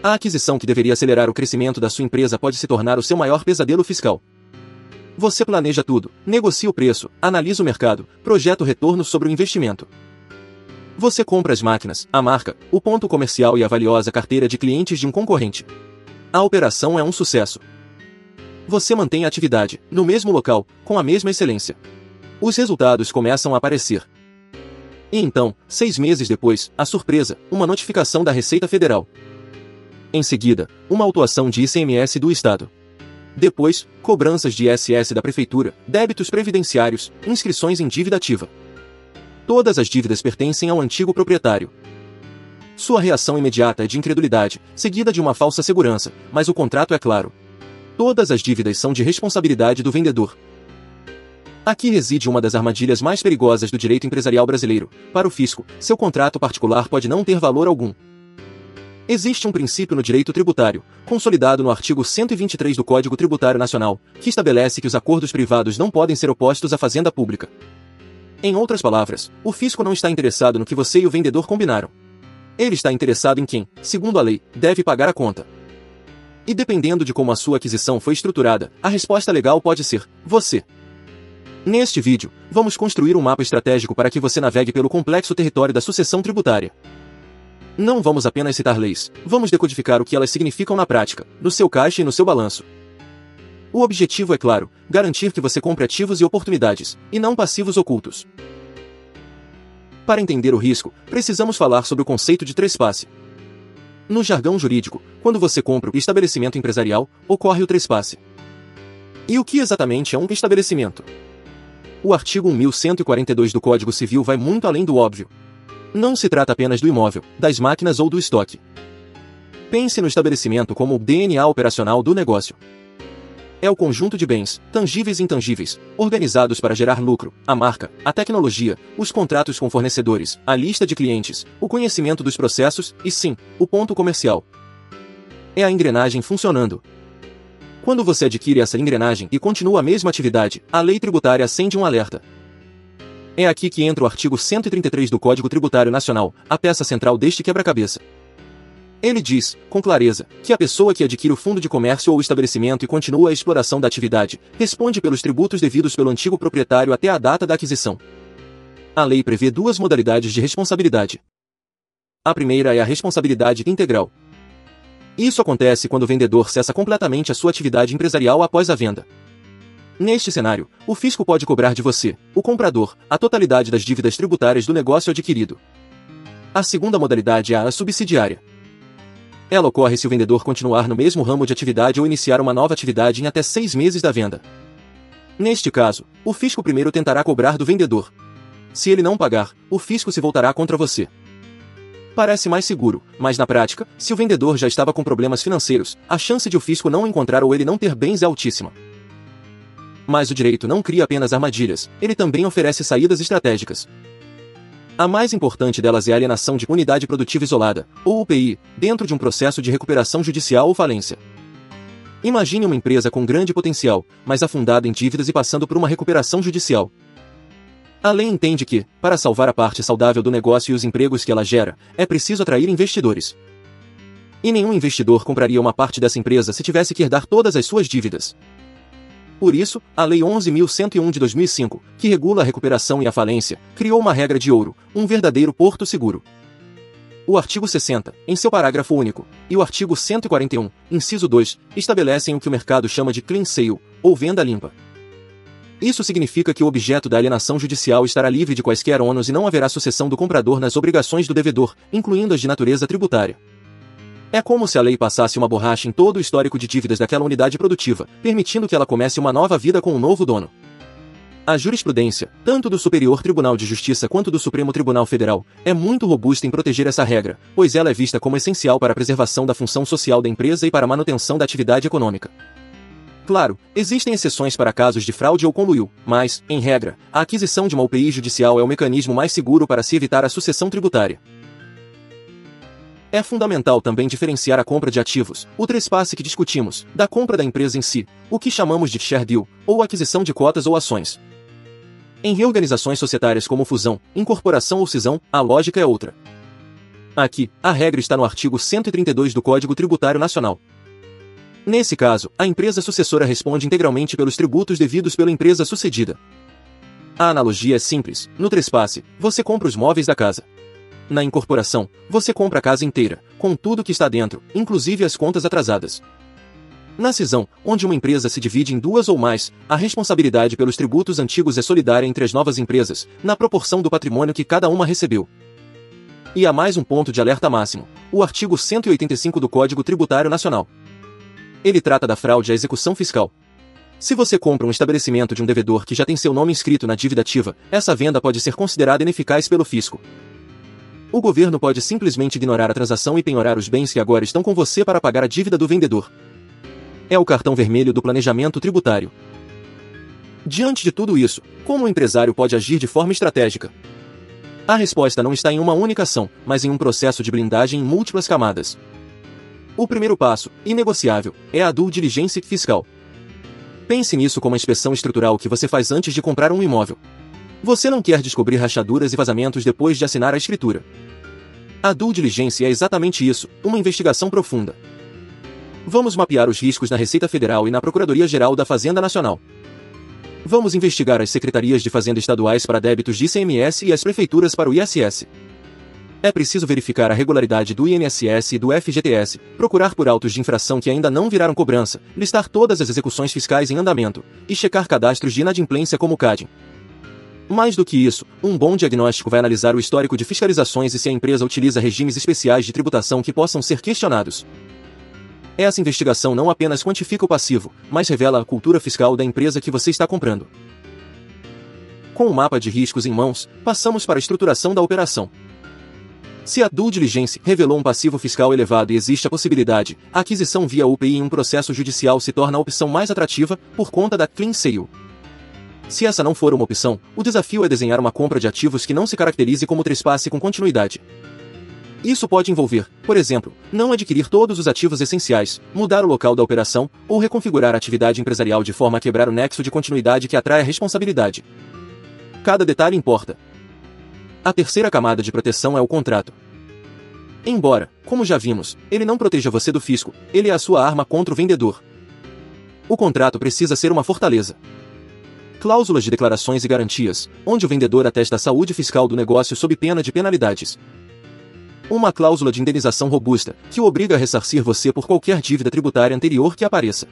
A aquisição que deveria acelerar o crescimento da sua empresa pode se tornar o seu maior pesadelo fiscal. Você planeja tudo, negocia o preço, analisa o mercado, projeta o retorno sobre o investimento. Você compra as máquinas, a marca, o ponto comercial e a valiosa carteira de clientes de um concorrente. A operação é um sucesso. Você mantém a atividade, no mesmo local, com a mesma excelência. Os resultados começam a aparecer. E então, 6 meses depois, a surpresa, uma notificação da Receita Federal. Em seguida, uma autuação de ICMS do Estado. Depois, cobranças de ISS da Prefeitura, débitos previdenciários, inscrições em dívida ativa. Todas as dívidas pertencem ao antigo proprietário. Sua reação imediata é de incredulidade, seguida de uma falsa segurança, mas o contrato é claro. Todas as dívidas são de responsabilidade do vendedor. Aqui reside uma das armadilhas mais perigosas do direito empresarial brasileiro. Para o fisco, seu contrato particular pode não ter valor algum. Existe um princípio no direito tributário, consolidado no artigo 123 do Código Tributário Nacional, que estabelece que os acordos privados não podem ser opostos à fazenda pública. Em outras palavras, o fisco não está interessado no que você e o vendedor combinaram. Ele está interessado em quem, segundo a lei, deve pagar a conta. E dependendo de como a sua aquisição foi estruturada, a resposta legal pode ser você. Neste vídeo, vamos construir um mapa estratégico para que você navegue pelo complexo território da sucessão tributária. Não vamos apenas citar leis, vamos decodificar o que elas significam na prática, no seu caixa e no seu balanço. O objetivo é claro, garantir que você compre ativos e oportunidades, e não passivos ocultos. Para entender o risco, precisamos falar sobre o conceito de trespasse. No jargão jurídico, quando você compra o estabelecimento empresarial, ocorre o trespasse. E o que exatamente é um estabelecimento? O artigo 1142 do Código Civil vai muito além do óbvio. Não se trata apenas do imóvel, das máquinas ou do estoque. Pense no estabelecimento como o DNA operacional do negócio. É o conjunto de bens, tangíveis e intangíveis, organizados para gerar lucro, a marca, a tecnologia, os contratos com fornecedores, a lista de clientes, o conhecimento dos processos e, sim, o ponto comercial. É a engrenagem funcionando. Quando você adquire essa engrenagem e continua a mesma atividade, a lei tributária acende um alerta. É aqui que entra o artigo 133 do Código Tributário Nacional, a peça central deste quebra-cabeça. Ele diz, com clareza, que a pessoa que adquire o fundo de comércio ou estabelecimento e continua a exploração da atividade, responde pelos tributos devidos pelo antigo proprietário até a data da aquisição. A lei prevê 2 modalidades de responsabilidade. A primeira é a responsabilidade integral. Isso acontece quando o vendedor cessa completamente a sua atividade empresarial após a venda. Neste cenário, o fisco pode cobrar de você, o comprador, a totalidade das dívidas tributárias do negócio adquirido. A segunda modalidade é a subsidiária. Ela ocorre se o vendedor continuar no mesmo ramo de atividade ou iniciar uma nova atividade em até 6 meses da venda. Neste caso, o fisco primeiro tentará cobrar do vendedor. Se ele não pagar, o fisco se voltará contra você. Parece mais seguro, mas na prática, se o vendedor já estava com problemas financeiros, a chance de o fisco não encontrar ou ele não ter bens é altíssima. Mas o direito não cria apenas armadilhas, ele também oferece saídas estratégicas. A mais importante delas é a alienação de unidade produtiva isolada, ou UPI, dentro de um processo de recuperação judicial ou falência. Imagine uma empresa com grande potencial, mas afundada em dívidas e passando por uma recuperação judicial. A lei entende que, para salvar a parte saudável do negócio e os empregos que ela gera, é preciso atrair investidores. E nenhum investidor compraria uma parte dessa empresa se tivesse que herdar todas as suas dívidas. Por isso, a Lei 11.101 de 2005, que regula a recuperação e a falência, criou uma regra de ouro, um verdadeiro porto seguro. O artigo 60, em seu parágrafo único, e o artigo 141, inciso 2, estabelecem o que o mercado chama de clean sale, ou venda limpa. Isso significa que o objeto da alienação judicial estará livre de quaisquer ônus e não haverá sucessão do comprador nas obrigações do devedor, incluindo as de natureza tributária. É como se a lei passasse uma borracha em todo o histórico de dívidas daquela unidade produtiva, permitindo que ela comece uma nova vida com um novo dono. A jurisprudência, tanto do Superior Tribunal de Justiça quanto do Supremo Tribunal Federal, é muito robusta em proteger essa regra, pois ela é vista como essencial para a preservação da função social da empresa e para a manutenção da atividade econômica. Claro, existem exceções para casos de fraude ou conluio, mas, em regra, a aquisição de uma UPI judicial é o mecanismo mais seguro para se evitar a sucessão tributária. É fundamental também diferenciar a compra de ativos, o trespasse que discutimos, da compra da empresa em si, o que chamamos de share deal, ou aquisição de cotas ou ações. Em reorganizações societárias como fusão, incorporação ou cisão, a lógica é outra. Aqui, a regra está no artigo 132 do Código Tributário Nacional. Nesse caso, a empresa sucessora responde integralmente pelos tributos devidos pela empresa sucedida. A analogia é simples. No trespasse, você compra os móveis da casa. Na incorporação, você compra a casa inteira, com tudo que está dentro, inclusive as contas atrasadas. Na cisão, onde uma empresa se divide em duas ou mais, a responsabilidade pelos tributos antigos é solidária entre as novas empresas, na proporção do patrimônio que cada uma recebeu. E há mais um ponto de alerta máximo: o artigo 185 do Código Tributário Nacional. Ele trata da fraude à execução fiscal. Se você compra um estabelecimento de um devedor que já tem seu nome inscrito na dívida ativa, essa venda pode ser considerada ineficaz pelo fisco. O governo pode simplesmente ignorar a transação e penhorar os bens que agora estão com você para pagar a dívida do vendedor. É o cartão vermelho do planejamento tributário. Diante de tudo isso, como o empresário pode agir de forma estratégica? A resposta não está em uma única ação, mas em um processo de blindagem em múltiplas camadas. O primeiro passo, inegociável, é a due diligence fiscal. Pense nisso como a inspeção estrutural que você faz antes de comprar um imóvel. Você não quer descobrir rachaduras e vazamentos depois de assinar a escritura. A due diligence é exatamente isso, uma investigação profunda. Vamos mapear os riscos na Receita Federal e na Procuradoria-Geral da Fazenda Nacional. Vamos investigar as secretarias de Fazenda estaduais para débitos de ICMS e as prefeituras para o ISS. É preciso verificar a regularidade do INSS e do FGTS, procurar por autos de infração que ainda não viraram cobrança, listar todas as execuções fiscais em andamento, e checar cadastros de inadimplência como o CADIM. Mais do que isso, um bom diagnóstico vai analisar o histórico de fiscalizações e se a empresa utiliza regimes especiais de tributação que possam ser questionados. Essa investigação não apenas quantifica o passivo, mas revela a cultura fiscal da empresa que você está comprando. Com o mapa de riscos em mãos, passamos para a estruturação da operação. Se a due diligence revelou um passivo fiscal elevado e existe a possibilidade, a aquisição via UPI em um processo judicial se torna a opção mais atrativa por conta da clean sale. Se essa não for uma opção, o desafio é desenhar uma compra de ativos que não se caracterize como trespasse com continuidade. Isso pode envolver, por exemplo, não adquirir todos os ativos essenciais, mudar o local da operação, ou reconfigurar a atividade empresarial de forma a quebrar o nexo de continuidade que atrai a responsabilidade. Cada detalhe importa. A terceira camada de proteção é o contrato. Embora, como já vimos, ele não proteja você do fisco, ele é a sua arma contra o vendedor. O contrato precisa ser uma fortaleza. Cláusulas de declarações e garantias, onde o vendedor atesta a saúde fiscal do negócio sob pena de penalidades. Uma cláusula de indenização robusta, que o obriga a ressarcir você por qualquer dívida tributária anterior que apareça.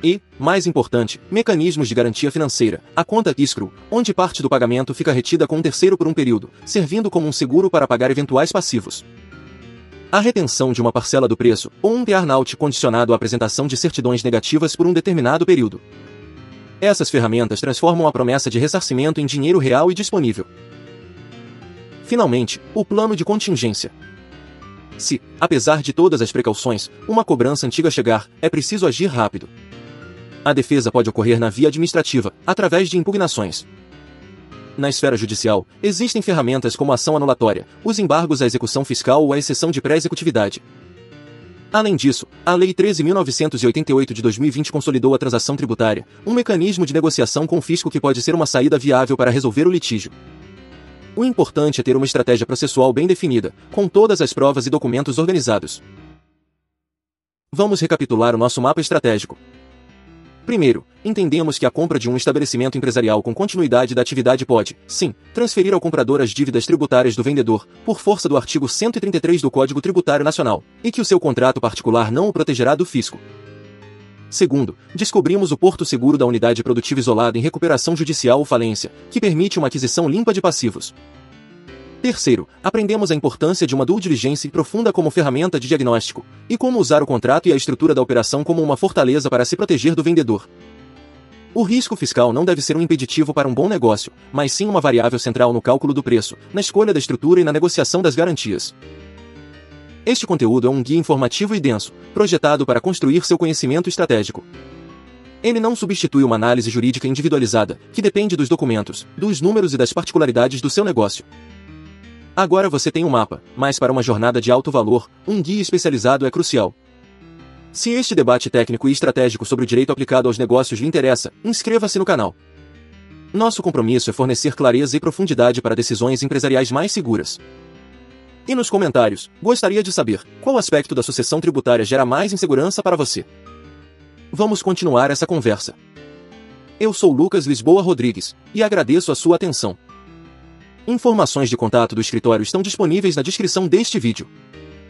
E, mais importante, mecanismos de garantia financeira, a conta escrow, onde parte do pagamento fica retida com um terceiro por um período, servindo como um seguro para pagar eventuais passivos. A retenção de uma parcela do preço, ou um earn-out condicionado à apresentação de certidões negativas por um determinado período. Essas ferramentas transformam a promessa de ressarcimento em dinheiro real e disponível. Finalmente, o plano de contingência. Se, apesar de todas as precauções, uma cobrança antiga chegar, é preciso agir rápido. A defesa pode ocorrer na via administrativa, através de impugnações. Na esfera judicial, existem ferramentas como a ação anulatória, os embargos à execução fiscal ou a exceção de pré-executividade. Além disso, a Lei 13.988 de 2020 consolidou a transação tributária, um mecanismo de negociação com o fisco que pode ser uma saída viável para resolver o litígio. O importante é ter uma estratégia processual bem definida, com todas as provas e documentos organizados. Vamos recapitular o nosso mapa estratégico. Primeiro, entendemos que a compra de um estabelecimento empresarial com continuidade da atividade pode, sim, transferir ao comprador as dívidas tributárias do vendedor, por força do artigo 133 do Código Tributário Nacional, e que o seu contrato particular não o protegerá do fisco. Segundo, descobrimos o porto seguro da unidade produtiva isolada em recuperação judicial ou falência, que permite uma aquisição limpa de passivos. Terceiro, aprendemos a importância de uma due diligence profunda como ferramenta de diagnóstico, e como usar o contrato e a estrutura da operação como uma fortaleza para se proteger do vendedor. O risco fiscal não deve ser um impeditivo para um bom negócio, mas sim uma variável central no cálculo do preço, na escolha da estrutura e na negociação das garantias. Este conteúdo é um guia informativo e denso, projetado para construir seu conhecimento estratégico. Ele não substitui uma análise jurídica individualizada, que depende dos documentos, dos números e das particularidades do seu negócio. Agora você tem um mapa, mas para uma jornada de alto valor, um guia especializado é crucial. Se este debate técnico e estratégico sobre o direito aplicado aos negócios lhe interessa, inscreva-se no canal. Nosso compromisso é fornecer clareza e profundidade para decisões empresariais mais seguras. E nos comentários, gostaria de saber qual aspecto da sucessão tributária gera mais insegurança para você. Vamos continuar essa conversa. Eu sou Lucas Lisboa Rodrigues, e agradeço a sua atenção. Informações de contato do escritório estão disponíveis na descrição deste vídeo.